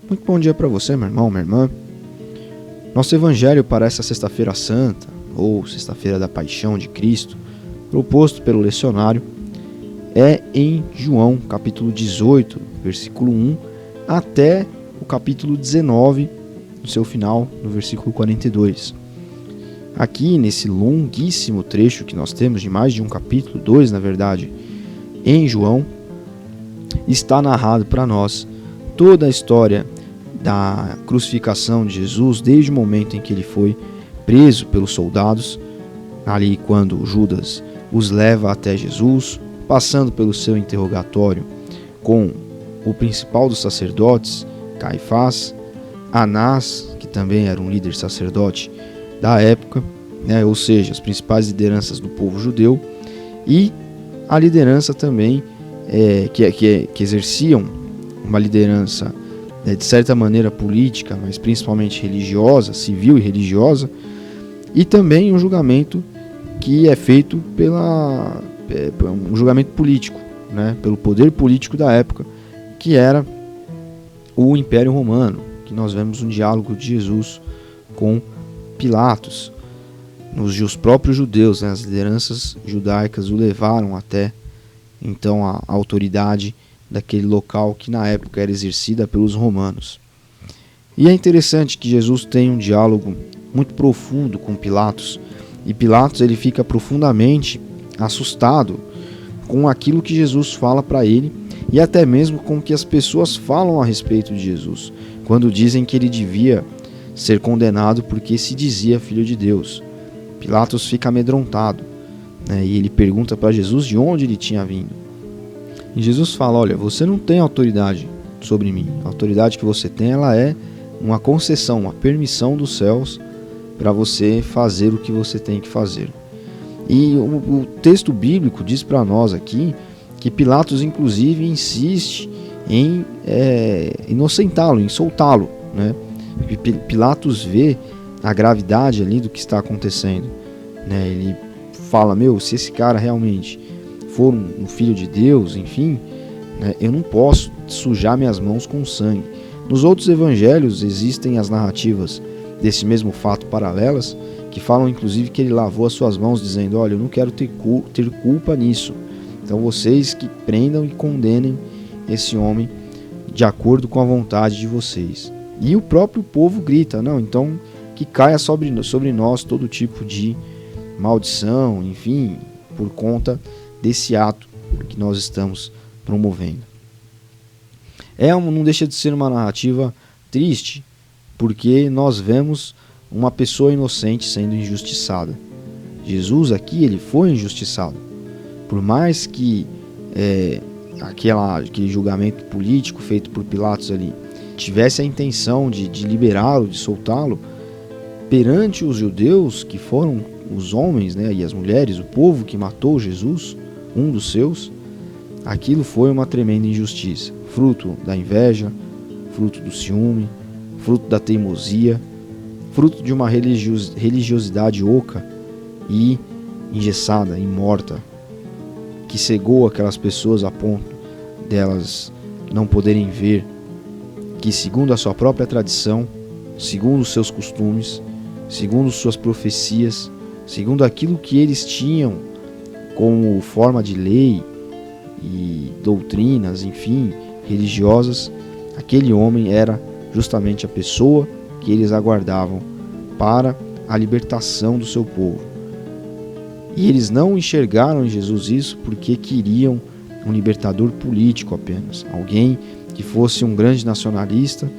Muito bom dia para você, meu irmão, minha irmã. Nosso evangelho para essa sexta-feira santa, ou sexta-feira da paixão de Cristo, proposto pelo lecionário, é em João, capítulo 18, versículo 1, até o capítulo 19, no seu final, no versículo 42. Aqui, nesse longuíssimo trecho que nós temos, de mais de um capítulo, 2 na verdade, em João, está narrado para nós toda a história da crucificação de Jesus, desde o momento em que ele foi preso pelos soldados, ali quando Judas os leva até Jesus, passando pelo seu interrogatório com o principal dos sacerdotes, Caifás, Anás, que também era um líder sacerdote da época, ou seja, as principais lideranças do povo judeu, e a liderança também que exerciam uma liderança de certa maneira política, mas principalmente religiosa, civil e religiosa, e também um julgamento que é feito um julgamento político, pelo poder político da época, que era o Império Romano, que nós vemos um diálogo de Jesus com Pilatos. Os próprios judeus, as lideranças judaicas o levaram até então a autoridade daquele local que na época era exercida pelos romanos. E é interessante que Jesus tem um diálogo muito profundo com Pilatos, e Pilatos ele fica profundamente assustado com aquilo que Jesus fala para ele, e até mesmo com o que as pessoas falam a respeito de Jesus, quando dizem que ele devia ser condenado porque se dizia filho de Deus. Pilatos fica amedrontado, e ele pergunta para Jesus de onde ele tinha vindo. E Jesus fala, olha, você não tem autoridade sobre mim. A autoridade que você tem, ela é uma concessão, uma permissão dos céus para você fazer o que você tem que fazer. E o texto bíblico diz para nós aqui que Pilatos, inclusive, insiste em inocentá-lo, em soltá-lo. Pilatos vê a gravidade ali do que está acontecendo. Ele fala, se esse cara realmente for um filho de Deus, enfim, eu não posso sujar minhas mãos com sangue. Nos outros evangelhos existem as narrativas desse mesmo fato paralelas, que falam inclusive que ele lavou as suas mãos dizendo, olha, eu não quero ter culpa nisso. Então vocês que prendam e condenem esse homem de acordo com a vontade de vocês. E o próprio povo grita, não, então que caia sobre nós todo tipo de maldição, enfim, por conta desse ato que nós estamos promovendo. Não deixa de ser uma narrativa triste, porque nós vemos uma pessoa inocente sendo injustiçada. Jesus aqui, ele foi injustiçado. Por mais que aquele julgamento político feito por Pilatos ali tivesse a intenção de liberá-lo, de soltá-lo, perante os judeus, que foram os homens, e as mulheres, o povo que matou Jesus, um dos seus, aquilo foi uma tremenda injustiça, fruto da inveja, fruto do ciúme, fruto da teimosia, fruto de uma religiosidade oca e engessada e morta, que cegou aquelas pessoas a ponto delas não poderem ver que, segundo a sua própria tradição, segundo os seus costumes, segundo suas profecias, segundo aquilo que eles tinham como forma de lei e doutrinas, enfim, religiosas, aquele homem era justamente a pessoa que eles aguardavam para a libertação do seu povo. E eles não enxergaram em Jesus isso porque queriam um libertador político apenas, alguém que fosse um grande nacionalista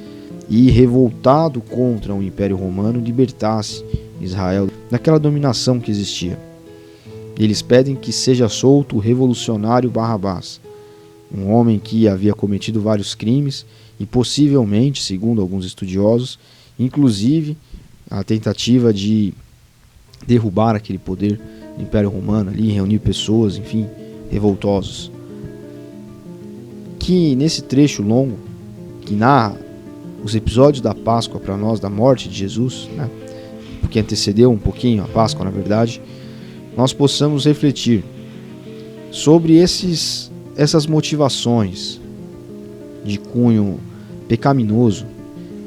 e revoltado contra o Império Romano libertasse Israel daquela dominação que existia. Eles pedem que seja solto o revolucionário Barrabás, um homem que havia cometido vários crimes e possivelmente, segundo alguns estudiosos, inclusive a tentativa de derrubar aquele poder do Império Romano ali, reunir pessoas, enfim, revoltosos. Que nesse trecho longo, que narra os episódios da Páscoa para nós, da morte de Jesus, porque antecedeu um pouquinho a Páscoa, na verdade, nós possamos refletir sobre essas motivações de cunho pecaminoso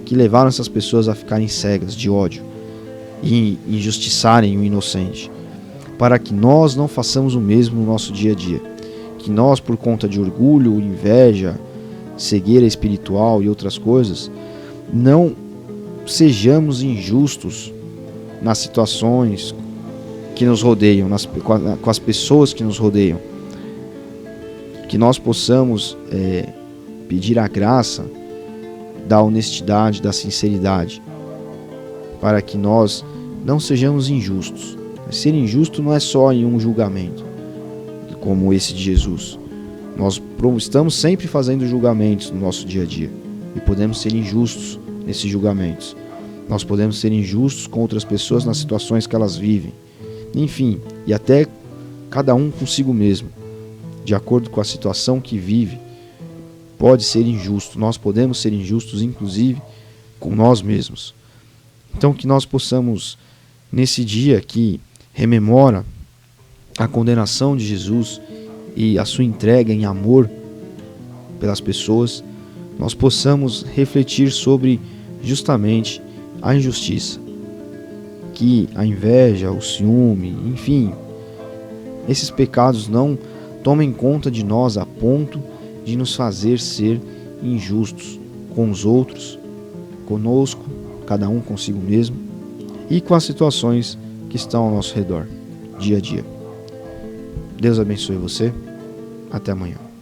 que levaram essas pessoas a ficarem cegas de ódio e injustiçarem o inocente, para que nós não façamos o mesmo no nosso dia a dia, que nós, por conta de orgulho, inveja, cegueira espiritual e outras coisas, não sejamos injustos nas situações que nos rodeiam, com as pessoas que nos rodeiam, que nós possamos pedir a graça da honestidade, da sinceridade, para que nós não sejamos injustos. Ser injusto não é só em um julgamento, como esse de Jesus. Nós estamos sempre fazendo julgamentos no nosso dia a dia e podemos ser injustos nesses julgamentos. Nós podemos ser injustos com outras pessoas nas situações que elas vivem. Enfim, e até cada um consigo mesmo, de acordo com a situação que vive, pode ser injusto. Nós podemos ser injustos, inclusive, com nós mesmos. Então, que nós possamos, nesse dia que rememora a condenação de Jesus e a sua entrega em amor pelas pessoas, nós possamos refletir sobre justamente a injustiça, que a inveja, o ciúme, enfim, esses pecados não tomem conta de nós a ponto de nos fazer ser injustos com os outros, conosco, cada um consigo mesmo e com as situações que estão ao nosso redor, dia a dia. Deus abençoe você. Até amanhã.